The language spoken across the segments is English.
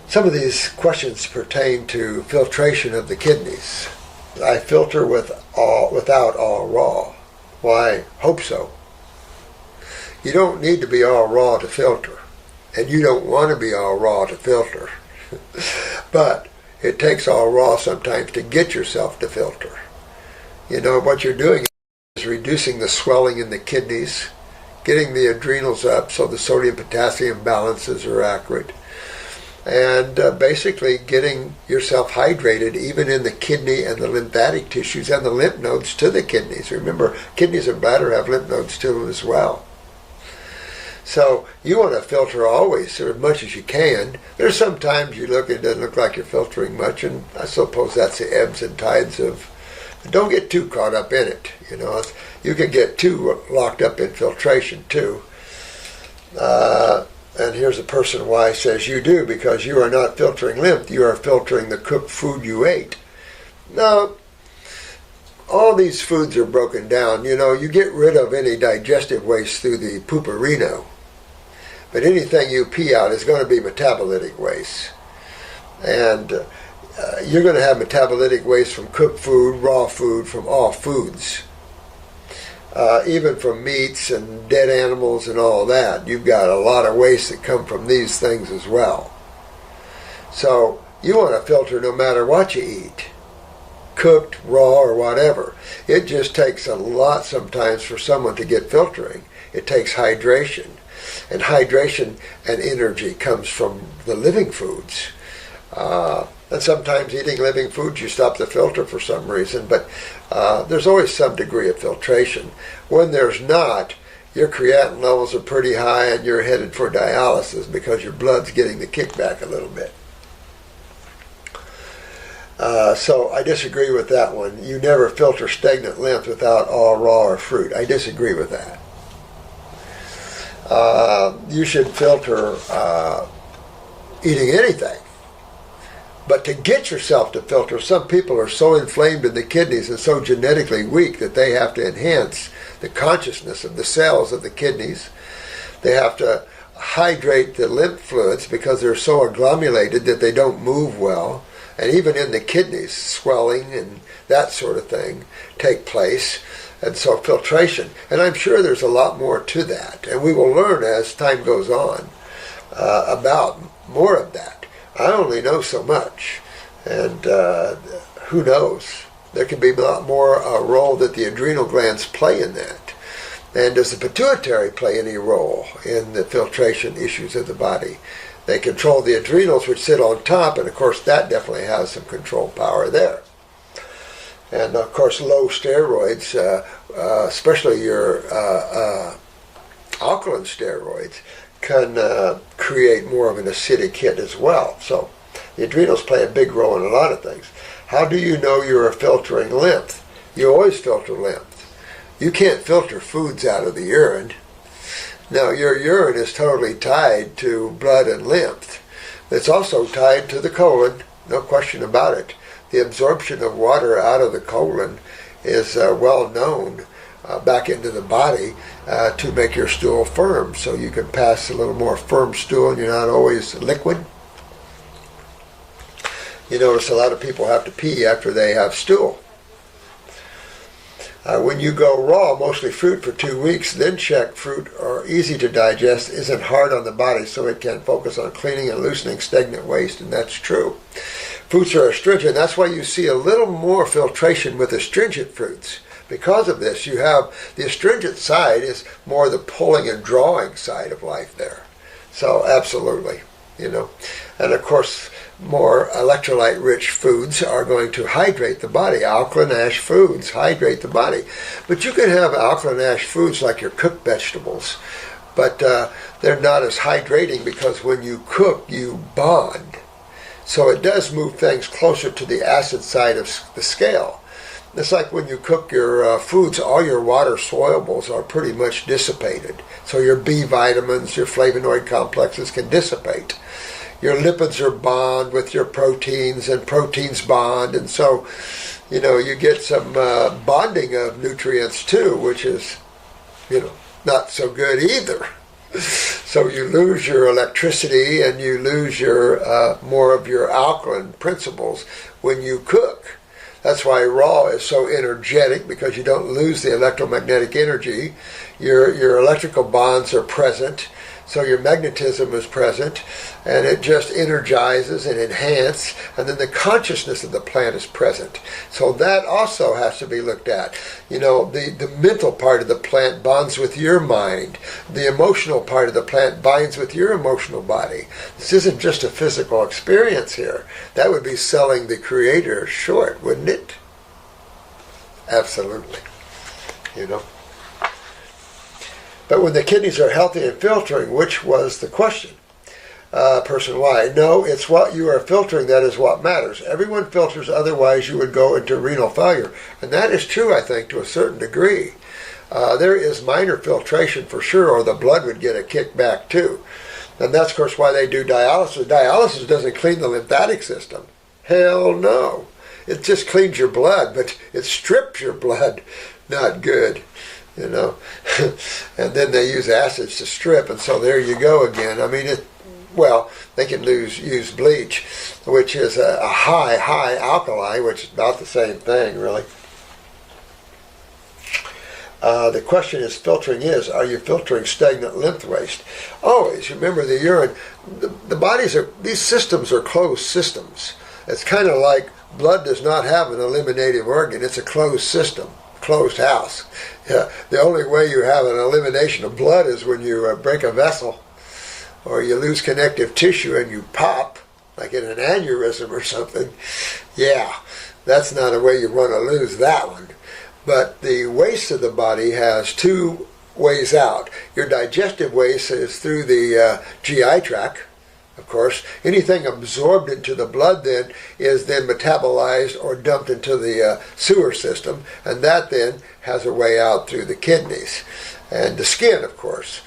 Some of these questions pertain to filtration of the kidneys. I filter without all raw. Why, hope so. You don't need to be all raw to filter, and you don't want to be all raw to filter. But it takes all raw sometimes to get yourself to filter. You know, what you're doing is reducing the swelling in the kidneys, getting the adrenals up so the sodium-potassium balances are accurate, and basically getting yourself hydrated even in the kidney and the lymphatic tissues and the lymph nodes to the kidneys. Remember, kidneys and bladder have lymph nodes to them as well. So you want to filter always, or as much as you can. There's sometimes you look, it doesn't look like you're filtering much, and I suppose that's the ebbs and tides of, don't get too caught up in it. You know, you can get too locked up in filtration too. And here's a person why says you do, because you are not filtering lymph, you are filtering the cooked food you ate. Now, all these foods are broken down. You know, you get rid of any digestive waste through the pooperino, but anything you pee out is going to be metabolitic waste. And you're going to have metabolitic waste from cooked food, raw food, from all foods. Even from meats and dead animals and all that, you've got a lot of waste that come from these things as well. So you want to filter no matter what you eat, cooked, raw, or whatever. It just takes a lot sometimes for someone to get filtering. It takes hydration. And hydration and energy comes from the living foods. And sometimes eating living foods, you stop the filter for some reason, but there's always some degree of filtration. When there's not, your creatinine levels are pretty high and you're headed for dialysis because your blood's getting the kickback a little bit. So I disagree with that one. You never filter stagnant lymph without all raw or fruit. I disagree with that. You should filter eating anything. But to get yourself to filter, some people are so inflamed in the kidneys and so genetically weak that they have to enhance the consciousness of the cells of the kidneys. They have to hydrate the lymph fluids because they're so agglomerated that they don't move well. And even in the kidneys, swelling and that sort of thing take place. And so filtration. And I'm sure there's a lot more to that. And we will learn as time goes on about more of that. I only know so much, and who knows? There can be a lot more role that the adrenal glands play in that. And does the pituitary play any role in the filtration issues of the body? They control the adrenals, which sit on top, and of course that definitely has some control power there. And of course low steroids, especially your alkaline steroids, can create more of an acidic hit as well. So the adrenals play a big role in a lot of things. How do you know you're filtering lymph? You always filter lymph. You can't filter foods out of the urine. Now your urine is totally tied to blood and lymph. It's also tied to the colon, no question about it. The absorption of water out of the colon is well known back into the body to make your stool firm, so you can pass a little more firm stool and you're not always liquid. You notice a lot of people have to pee after they have stool. When you go raw, mostly fruit for 2 weeks, then check fruit are easy to digest, isn't hard on the body, so it can focus on cleaning and loosening stagnant waste, and that's true. Fruits are astringent. That's why you see a little more filtration with astringent fruits. Because of this, you have the astringent side is more the pulling and drawing side of life there. So absolutely, you know. And of course, more electrolyte-rich foods are going to hydrate the body. Alkaline ash foods hydrate the body. But you can have alkaline ash foods like your cooked vegetables, but they're not as hydrating because when you cook, you bond. So it does move things closer to the acid side of the scale. It's like when you cook your foods, all your water solubles are pretty much dissipated. So your B vitamins, your flavonoid complexes can dissipate. Your lipids are bond with your proteins, and proteins bond, and so, you know, you get some bonding of nutrients too, which is, you know, not so good either. So you lose your electricity and you lose your more of your alkaline principles when you cook. That's why raw is so energetic, because you don't lose the electromagnetic energy. Your electrical bonds are present, so your magnetism is present, and it just energizes and enhances, and then the consciousness of the plant is present. So that also has to be looked at. You know, the mental part of the plant bonds with your mind. The emotional part of the plant binds with your emotional body. This isn't just a physical experience here. That would be selling the Creator short, wouldn't it? Absolutely. You know. But when the kidneys are healthy and filtering, which was the question? Person Y. No, it's what you are filtering that is what matters. Everyone filters, otherwise you would go into renal failure. And that is true, I think, to a certain degree. There is minor filtration for sure, or the blood would get a kickback too. And that's, of course, why they do dialysis. Dialysis doesn't clean the lymphatic system. Hell no. It just cleans your blood, but it strips your blood. Not good. You know, and then they use acids to strip, and so there you go again. I mean, they can use bleach, which is a high alkali, which is about the same thing, really. The question is, are you filtering stagnant lymph waste? Always. Remember, the urine, these systems are closed systems. It's kind of like blood does not have an eliminative organ. It's a closed system. Closed house. Yeah, the only way you have an elimination of blood is when you break a vessel, or you lose connective tissue and you pop, like in an aneurysm or something. Yeah, that's not a way you want to lose that one. But the waste of the body has two ways out. Your digestive waste is through the GI tract. Of course, anything absorbed into the blood then is then metabolized or dumped into the sewer system, and that then has a way out through the kidneys and the skin, of course.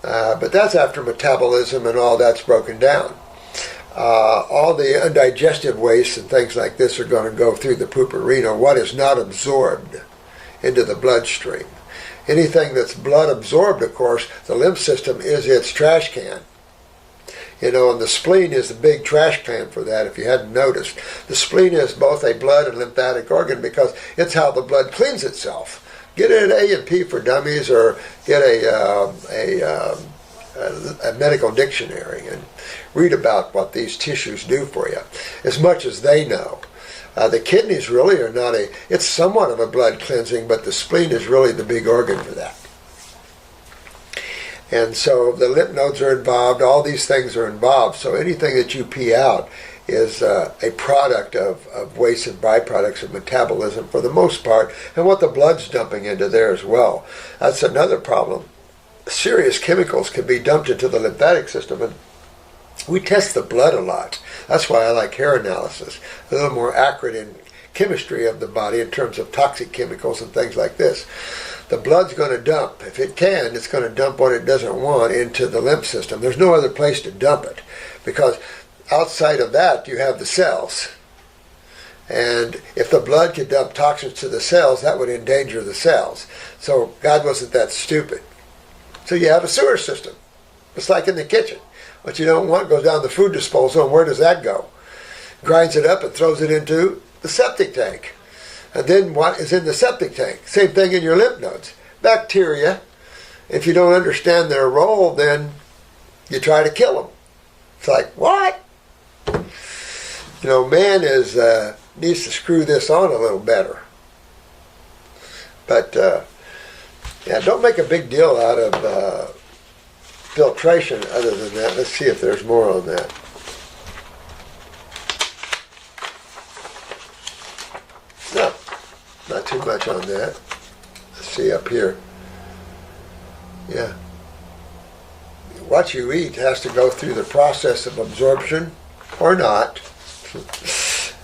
But that's after metabolism and all that's broken down. All the undigested waste and things like this are going to go through the pooperino, what is not absorbed into the bloodstream. Anything that's blood absorbed, of course, the lymph system is its trash can. You know, and the spleen is the big trash can for that, if you hadn't noticed. The spleen is both a blood and lymphatic organ because it's how the blood cleans itself. Get an A&P for Dummies, or get a medical dictionary and read about what these tissues do for you, as much as they know. The kidneys really are not it's somewhat of a blood cleansing, but the spleen is really the big organ for that. And so the lymph nodes are involved, all these things are involved. So anything that you pee out is a product of waste and byproducts of metabolism for the most part, and what the blood's dumping into there as well. That's another problem. Serious chemicals can be dumped into the lymphatic system, and we test the blood a lot. That's why I like hair analysis, a little more accurate in chemistry of the body in terms of toxic chemicals and things like this. The blood's going to dump. If it can, it's going to dump what it doesn't want into the lymph system. There's no other place to dump it, because outside of that you have the cells. And if the blood could dump toxins to the cells, that would endanger the cells. So God wasn't that stupid. So you have a sewer system. It's like in the kitchen. What you don't want goes down the food disposal, and where does that go? Grinds it up and throws it into the septic tank. And then what is in the septic tank? Same thing in your lymph nodes. Bacteria. If you don't understand their role, then you try to kill them. It's like, what? You know, man needs to screw this on a little better. But, don't make a big deal out of filtration other than that. Let's see if there's more on that. No, not too much on that. Let's see up here. Yeah. What you eat has to go through the process of absorption or not.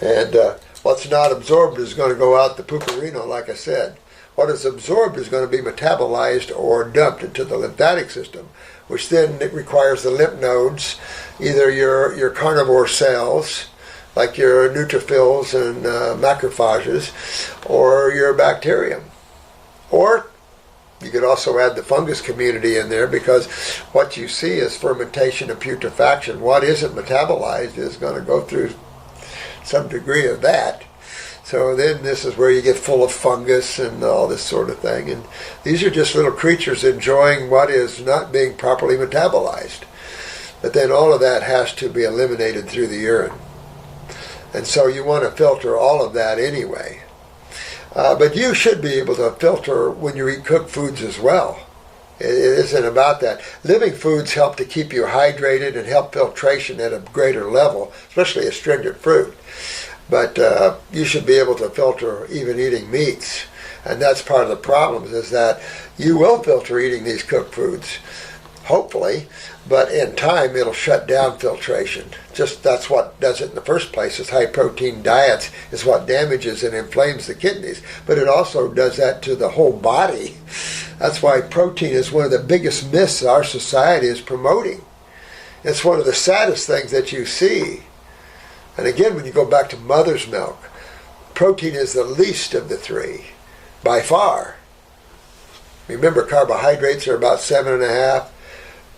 And what's not absorbed is going to go out the pooperino, like I said. What is absorbed is going to be metabolized or dumped into the lymphatic system, which then it requires the lymph nodes, either your carnivore cells, like your neutrophils and macrophages, or your bacterium. Or you could also add the fungus community in there, because what you see is fermentation and putrefaction. What isn't metabolized is going to go through some degree of that. So then this is where you get full of fungus and all this sort of thing. And these are just little creatures enjoying what is not being properly metabolized. But then all of that has to be eliminated through the urine. And so you want to filter all of that anyway. But you should be able to filter when you eat cooked foods as well. It isn't about that. Living foods help to keep you hydrated and help filtration at a greater level, especially astringent fruit. But you should be able to filter even eating meats. And that's part of the problem, is that you will filter eating these cooked foods, hopefully, but in time it'll shut down filtration. Just that's what does it in the first place, is high protein diets is what damages and inflames the kidneys. But it also does that to the whole body. That's why protein is one of the biggest myths our society is promoting. It's one of the saddest things that you see. And again, when you go back to mother's milk, protein is the least of the three, by far. Remember, carbohydrates are about 7.5,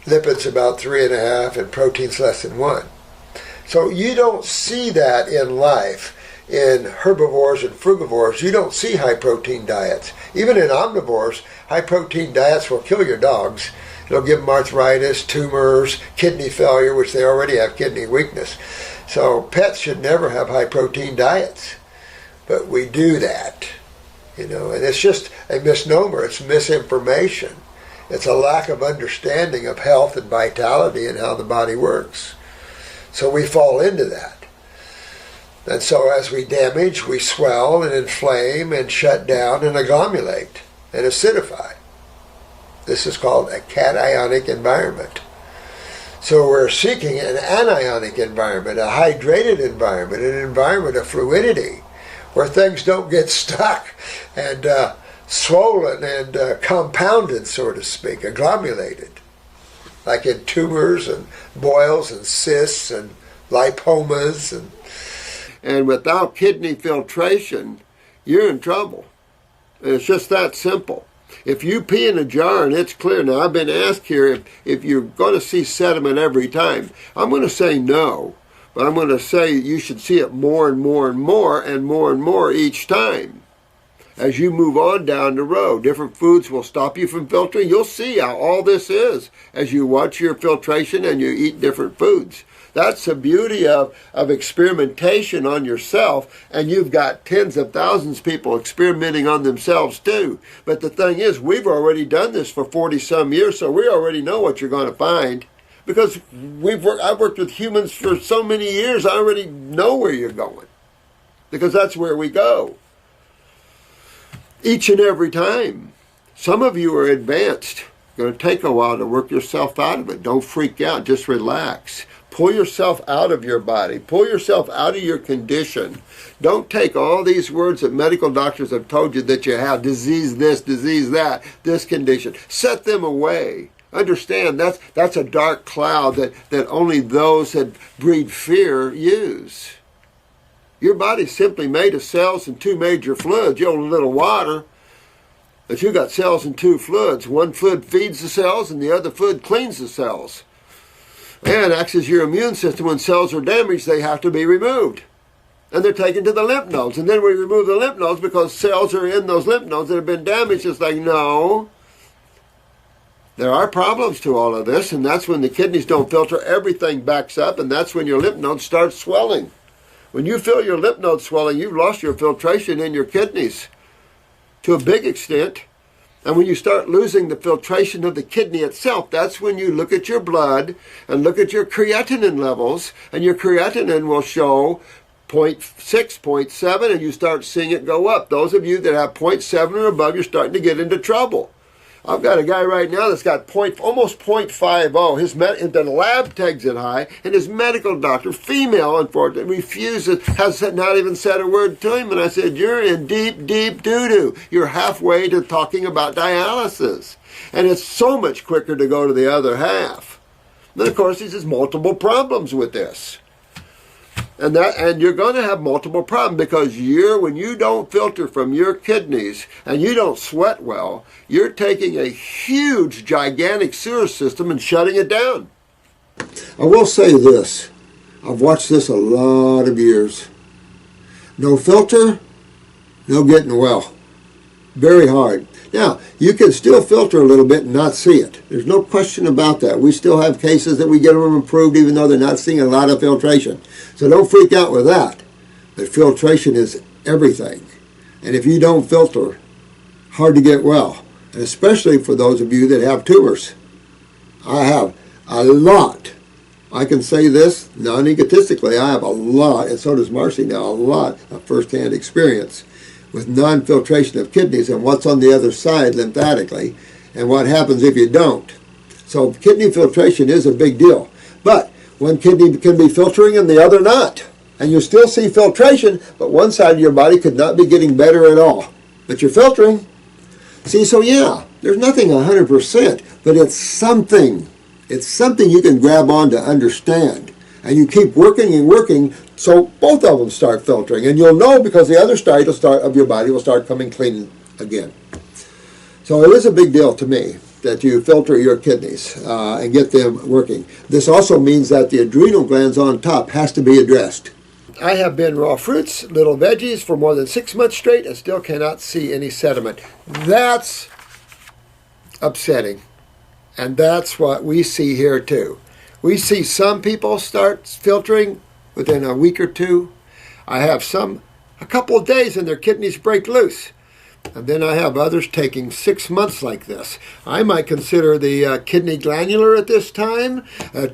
lipids about 3.5, and protein's less than 1. So you don't see that in life. In herbivores and frugivores, you don't see high protein diets. Even in omnivores, high protein diets will kill your dogs. It'll give them arthritis, tumors, kidney failure, which they already have kidney weakness. So pets should never have high protein diets. But we do that, and it's just a misnomer. It's misinformation. It's a lack of understanding of health and vitality and how the body works. So we fall into that. And so as we damage, we swell and inflame and shut down and agglomulate and acidify. This is called a cationic environment. So we're seeking an anionic environment, a hydrated environment, an environment of fluidity, where things don't get stuck and swollen and compounded, so to speak, agglomerated, like in tumors and boils and cysts and lipomas. And without kidney filtration, you're in trouble. And it's just that simple. If you pee in a jar and it's clear, now I've been asked here if you're going to see sediment every time. I'm going to say no, but I'm going to say you should see it more and more and more and more and more each time. As you move on down the road, different foods will stop you from filtering. You'll see how all this is as you watch your filtration and you eat different foods. That's the beauty of experimentation on yourself, and you've got tens of thousands of people experimenting on themselves too. But the thing is, we've already done this for 40-some years, so we already know what you're going to find. Because I've worked with humans for so many years, I already know where you're going. Because that's where we go. Each and every time. Some of you are advanced. It's going to take a while to work yourself out of it. Don't freak out. Just relax. Pull yourself out of your body. Pull yourself out of your condition. Don't take all these words that medical doctors have told you that you have. Disease this, disease that, this condition. Set them away. Understand that's a dark cloud that only those that breed fear use. Your body's simply made of cells and two major fluids. You hold a little water, but you got cells and two fluids. One fluid feeds the cells and the other fluid cleans the cells. And acts as your immune system. When cells are damaged, they have to be removed. And they're taken to the lymph nodes. And then we remove the lymph nodes because cells are in those lymph nodes that have been damaged. It's like, no. There are problems to all of this, and that's when the kidneys don't filter, everything backs up, and that's when your lymph nodes start swelling. When you feel your lymph nodes swelling, you've lost your filtration in your kidneys to a big extent. And when you start losing the filtration of the kidney itself, that's when you look at your blood and look at your creatinine levels, and your creatinine will show 0.6, 0.7, and you start seeing it go up. Those of you that have 0.7 or above, you're starting to get into trouble. I've got a guy right now that's got almost 0.50. The lab tags it high, and his medical doctor, female, unfortunately, refuses, has not even said a word to him. And I said, you're in deep, deep doo-doo. You're halfway to talking about dialysis. And it's so much quicker to go to the other half. And of course, there's multiple problems with this. And you're going to have multiple problems because when you don't filter from your kidneys and you don't sweat well, you're taking a huge, gigantic sewer system and shutting it down. I will say this. I've watched this a lot of years. No filter, no getting well. Very hard. Now, you can still filter a little bit and not see it. There's no question about that. We still have cases that we get them improved even though they're not seeing a lot of filtration. So don't freak out with that. But filtration is everything. And if you don't filter, hard to get well. And especially for those of you that have tumors. I have a lot. I can say this non-egotistically. I have a lot, and so does Marcy now, a lot of first-hand experience with non-filtration of kidneys and what's on the other side lymphatically and what happens if you don't. So kidney filtration is a big deal. But one kidney can be filtering and the other not. And you still see filtration, but one side of your body could not be getting better at all. But you're filtering. See, so yeah, there's nothing 100%, but it's something. It's something you can grab on to understand. And you keep working and working, so both of them start filtering. And you'll know because the other side of your body will start coming clean again. So it is a big deal to me that you filter your kidneys and get them working. This also means that the adrenal glands on top has to be addressed. I have been raw fruits, little veggies for more than 6 months straight and still cannot see any sediment. That's upsetting. And that's what we see here too. We see some people start filtering within a week or two. I have some a couple of days and their kidneys break loose. And then I have others taking 6 months like this. I might consider the kidney glandular at this time,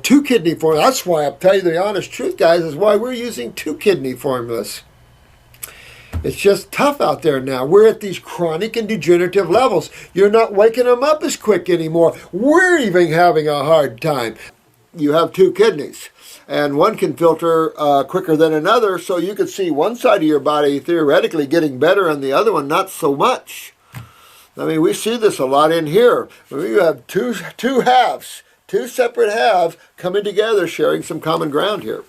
2 kidney formula. That's why I'll tell you the honest truth, guys, is why we're using 2 kidney formulas. It's just tough out there now. We're at these chronic and degenerative levels. You're not waking them up as quick anymore. We're even having a hard time. You have 2 kidneys, and one can filter quicker than another, so you could see one side of your body theoretically getting better and the other one not so much. I mean, we see this a lot in here. We have two halves, 2 separate halves coming together, sharing some common ground here.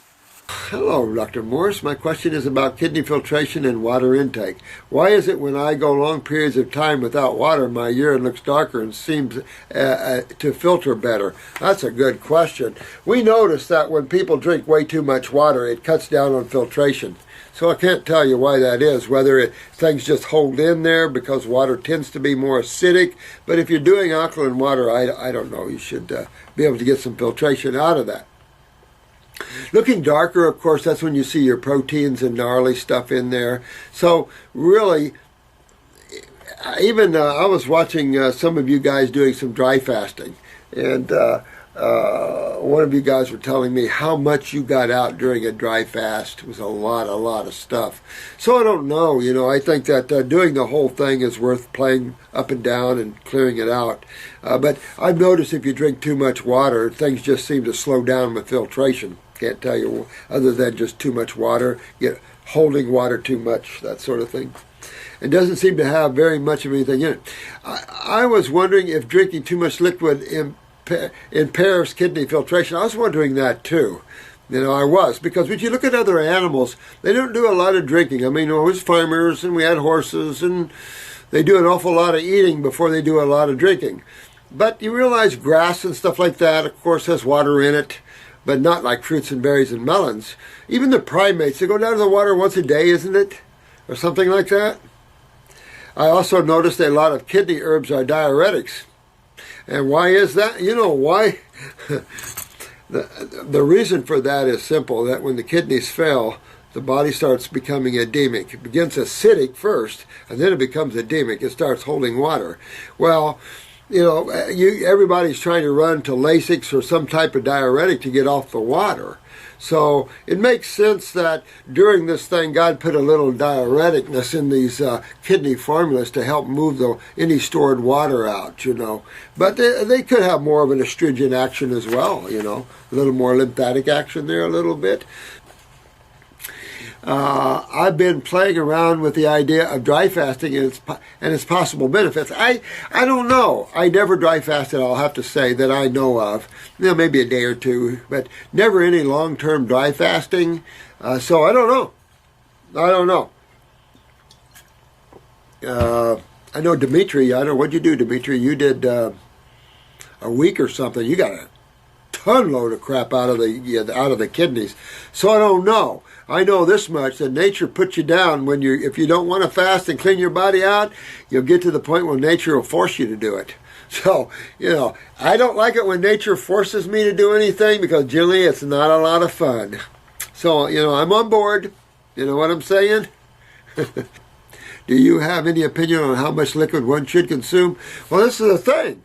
Hello, Dr. Morse. My question is about kidney filtration and water intake. Why is it when I go long periods of time without water, my urine looks darker and seems to filter better? That's a good question. We notice that when people drink way too much water, it cuts down on filtration. So I can't tell you why that is, whether things just hold in there because water tends to be more acidic. But if you're doing alkaline water, I don't know. You should be able to get some filtration out of that. Looking darker, of course, that's when you see your proteins and gnarly stuff in there. So really, even I was watching some of you guys doing some dry fasting. And one of you guys were telling me how much you got out during a dry fast. It was a lot of stuff. So I don't know, I think that doing the whole thing is worth playing up and down and clearing it out. But I've noticed if you drink too much water, things just seem to slow down with filtration. Can't tell you other than just too much water, holding water too much, that sort of thing. It doesn't seem to have very much of anything in it. I was wondering if drinking too much liquid impairs kidney filtration. I was wondering that too. I was, because when you look at other animals, they don't do a lot of drinking. I mean, there was farmers and we had horses and they do an awful lot of eating before they do a lot of drinking. But you realize grass and stuff like that, of course, has water in it, but not like fruits and berries and melons. Even the primates, they go down to the water once a day, isn't it? Or something like that. I also noticed that a lot of kidney herbs are diuretics. And why is that? Why? The reason for that is simple, that when the kidneys fail, the body starts becoming edemic. It begins acidic first, and then it becomes edemic. It starts holding water. Well, everybody's trying to run to Lasix or some type of diuretic to get off the water. So it makes sense that during this thing, God put a little diureticness in these kidney formulas to help move any stored water out, But they could have more of an astringent action as well, a little more lymphatic action there a little bit. I've been playing around with the idea of dry fasting and its possible benefits. I don't know. I never dry fasted, I'll have to say, that I know of. Maybe a day or two, but never any long-term dry fasting. So I don't know. I don't know. I know Dimitri. I don't know, what'd you do, Dimitri? You did a week or something. You got a ton load of crap out of the kidneys. So I don't know. I know this much, that nature puts you down when if you don't want to fast and clean your body out, you'll get to the point where nature will force you to do it. So, I don't like it when nature forces me to do anything, because generally it's not a lot of fun. So, I'm on board. You know what I'm saying? Do you have any opinion on how much liquid one should consume? Well, this is the thing.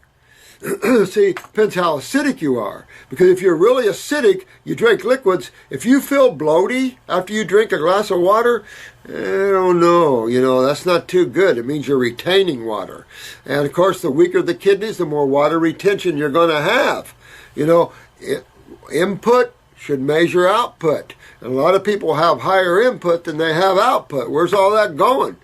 See, depends how acidic you are. Because if you're really acidic, you drink liquids. If you feel bloaty after you drink a glass of water, I don't know. That's not too good. It means you're retaining water. And of course, the weaker the kidneys, the more water retention you're going to have. Input should measure output. And a lot of people have higher input than they have output. Where's all that going?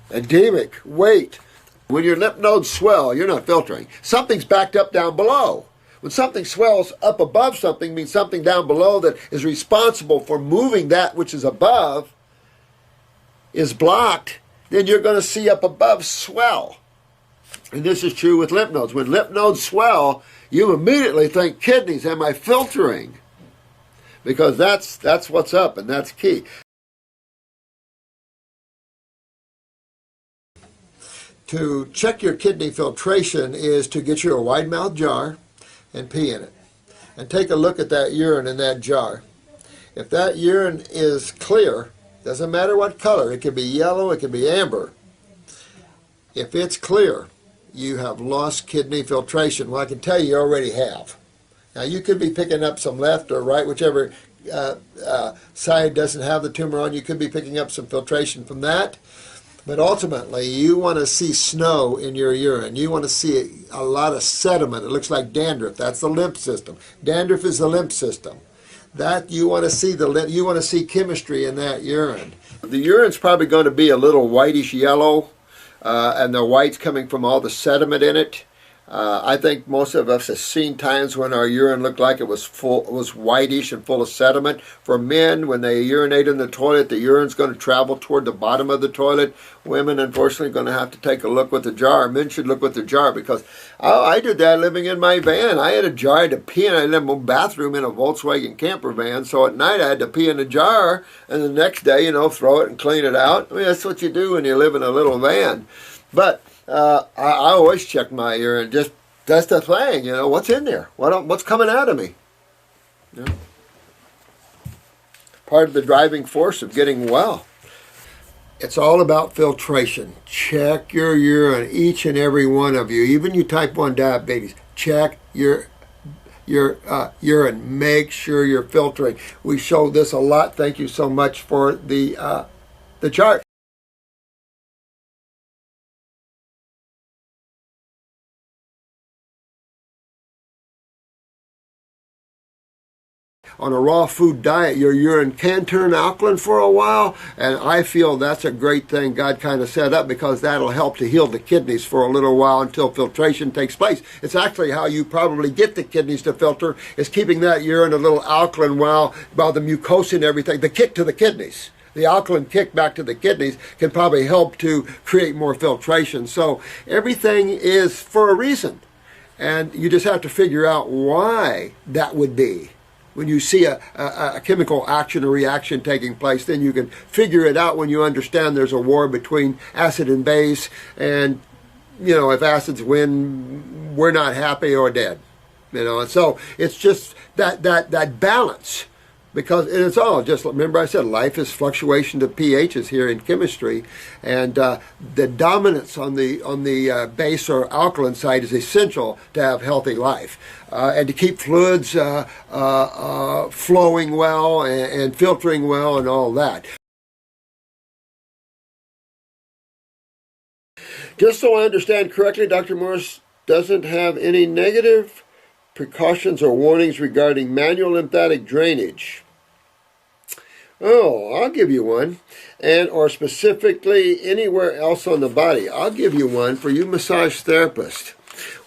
Edemic, weight. When your lymph nodes swell, you're not filtering. Something's backed up down below. When something swells up above something, means something down below that is responsible for moving that which is above is blocked, then you're going to see up above swell. And this is true with lymph nodes. When lymph nodes swell, you immediately think, kidneys, am I filtering? Because that's what's up, and that's key. To check your kidney filtration is to get you a wide mouth jar and pee in it. And take a look at that urine in that jar. If that urine is clear, doesn't matter what color, it can be yellow, it can be amber. If it's clear, you have lost kidney filtration. Well, I can tell you already have. Now, you could be picking up some left or right, whichever side doesn't have the tumor on. You could be picking up some filtration from that. But ultimately, you want to see snow in your urine. You want to see a lot of sediment. It looks like dandruff. That's the lymph system. Dandruff is the lymph system. That you want to see you want to see chemistry in that urine. The urine's probably going to be a little whitish yellow, and the white's coming from all the sediment in it. I think most of us have seen times when our urine looked like it was whitish and full of sediment. For men, when they urinate in the toilet, the urine's going to travel toward the bottom of the toilet. Women, unfortunately, are going to have to take a look with the jar. Men should look with the jar, because I did that living in my van. I had a jar I had to pee in. I lived in a bathroom in a Volkswagen camper van, so at night I had to pee in a jar, and the next day, throw it and clean it out. I mean, that's what you do when you live in a little van. But I always check my urine. Just that's the thing, what's in there? What's coming out of me? Part of the driving force of getting well. It's all about filtration. Check your urine, each and every one of you. Even you type 1 diabetes, check your urine. Make sure you're filtering. We show this a lot. Thank you so much for the chart. On a raw food diet, your urine can turn alkaline for a while, and I feel that's a great thing God kind of set up, because that'll help to heal the kidneys for a little while until filtration takes place. It's actually how you probably get the kidneys to filter, is keeping that urine a little alkaline while the mucosa and everything, the kick to the kidneys. The alkaline kick back to the kidneys can probably help to create more filtration. So everything is for a reason, and you just have to figure out why that would be. When you see a chemical action or reaction taking place, then you can figure it out when you understand there's a war between acid and base, and if acids win, we're not happy or dead. And so it's just that balance, because it's all just, remember I said life is fluctuation of pHs here in chemistry, and the dominance on the base or alkaline side is essential to have healthy life. And to keep fluids flowing well and filtering well and all that. Just so I understand correctly, Dr. Morse doesn't have any negative precautions or warnings regarding manual lymphatic drainage. Oh, I'll give you one. Or specifically anywhere else on the body. I'll give you one for you massage therapists.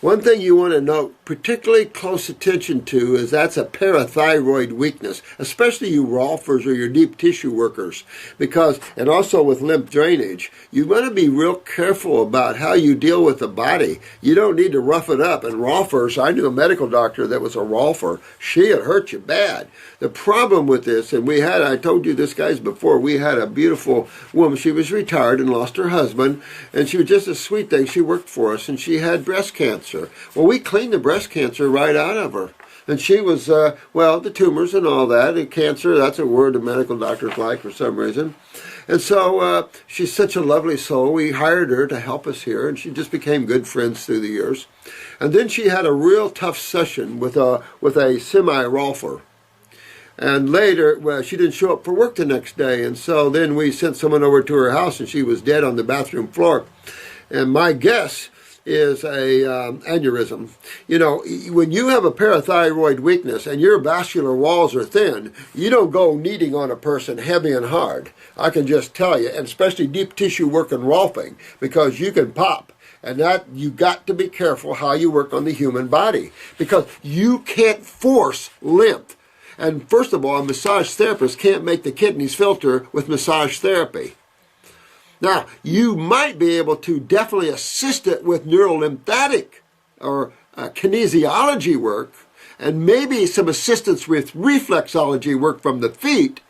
One thing you want to note particularly close attention to is that's a parathyroid weakness, especially you rolfers or your deep tissue workers, because, and also with lymph drainage, you want to be real careful about how you deal with the body. You don't need to rough it up. And rolfers, I knew a medical doctor that was a rolfer. She had hurt you bad. The problem with this, and I told you this guys before, we had a beautiful woman. She was retired and lost her husband, and she was just a sweet thing. She worked for us, and she had breast cancer. Well, we cleaned the breast cancer right out of her. And she was, the tumors and all that, and cancer, that's a word the medical doctors like for some reason. And so she's such a lovely soul. We hired her to help us here, and she just became good friends through the years. And then she had a real tough session with a semi-rolfer. And later, she didn't show up for work the next day, and so then we sent someone over to her house, and she was dead on the bathroom floor. And my guess is a aneurysm. You know, when you have a parathyroid weakness and your vascular walls are thin, you don't go kneading on a person heavy and hard. I can just tell you, and especially deep tissue work and rolfing, because you can pop. And that, you got to be careful how you work on the human body, because you can't force lymph. And first of all, a massage therapist can't make the kidneys filter with massage therapy. Now, you might be able to definitely assist it with neurolymphatic or kinesiology work, and maybe some assistance with reflexology work from the feet.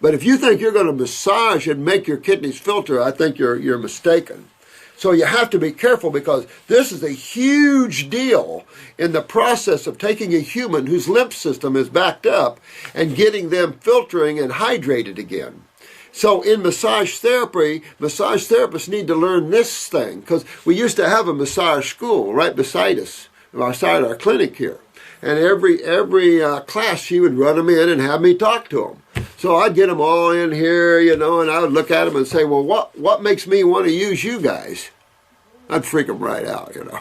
But if you think you're going to massage and make your kidneys filter, I think you're mistaken. So you have to be careful, because this is a huge deal in the process of taking a human whose lymph system is backed up and getting them filtering and hydrated again. So in massage therapy, massage therapists need to learn this thing, because we used to have a massage school right beside us, beside our clinic here. And every class, she would run them in and have me talk to them. So I'd get them all in here, you know, and I would look at them and say, well, what makes me want to use you guys? I'd freak them right out, you know.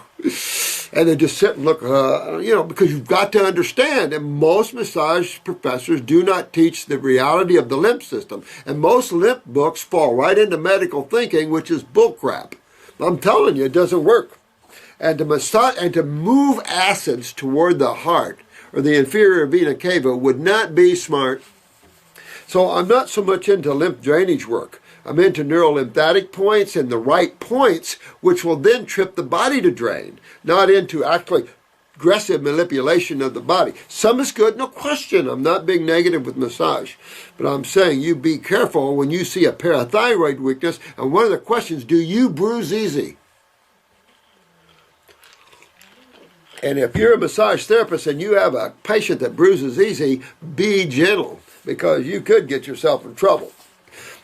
And they just sit and look, you know, because you've got to understand that most massage professors do not teach the reality of the lymph system. And most lymph books fall right into medical thinking, which is bullcrap. I'm telling you, it doesn't work. And to massage and to move acids toward the heart or the inferior vena cava would not be smart. So I'm not so much into lymph drainage work. I'm into neurolymphatic points and the right points, which will then trip the body to drain, not into actually aggressive manipulation of the body. Some is good, no question. I'm not being negative with massage. But I'm saying you be careful when you see a parathyroid weakness. And one of the questions, do you bruise easy? And if you're a massage therapist and you have a patient that bruises easy, be gentle, because you could get yourself in trouble.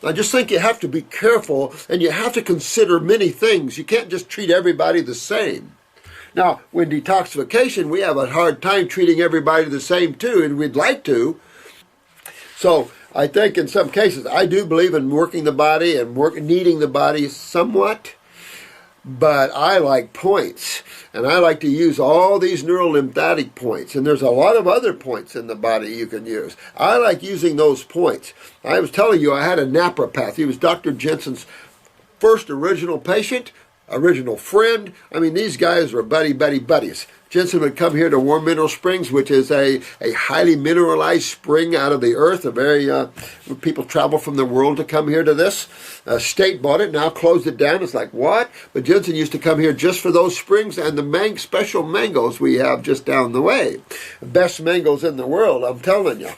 I just think you have to be careful, and you have to consider many things. You can't just treat everybody the same. Now, with detoxification, we have a hard time treating everybody the same too, and we'd like to. So I think in some cases, I do believe in working the body and kneading the body somewhat. But I like points, and I like to use all these neurolymphatic points, and there's a lot of other points in the body you can use. I like using those points. I was telling you I had a naturopath. He was Dr. Jensen's first original patient, original friend. I mean, these guys were buddies. Jensen would come here to Warm Mineral Springs, which is a highly mineralized spring out of the earth. People travel from the world to come here to this. State bought it, now closed it down. It's like, what? But Jensen used to come here just for those springs and the special mangoes we have just down the way. Best mangoes in the world, I'm telling you.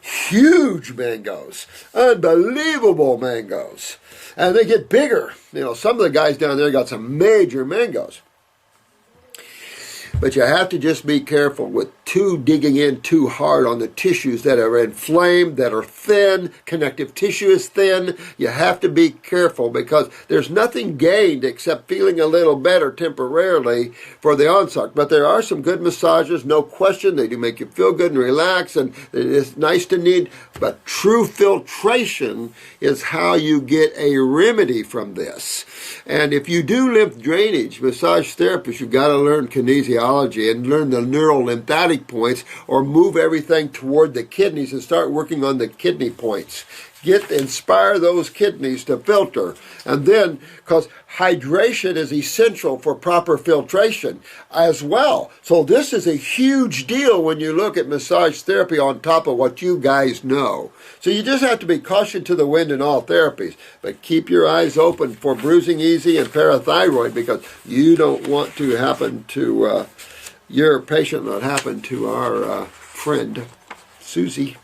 Huge mangoes. Unbelievable mangoes. And they get bigger. You know, some of the guys down there got some major mangoes. But you have to just be careful with digging in too hard on the tissues that are inflamed, that are thin. Connective tissue is thin. You have to be careful, because there's nothing gained except feeling a little better temporarily for the onset. But there are some good massages, no question. They do make you feel good and relax, and it's nice to knead. But true filtration is how you get a remedy from this. And if you do lymph drainage, massage therapists, you've got to learn kinesiology and learn the neurolymphatic points, or move everything toward the kidneys and start working on the kidney points. Inspire those kidneys to filter. And then, because hydration is essential for proper filtration as well. So this is a huge deal when you look at massage therapy on top of what you guys know. So you just have to be caution to the wind in all therapies. But keep your eyes open for bruising easy and parathyroid, because you don't want to happen to your patient what happened to our friend Susie.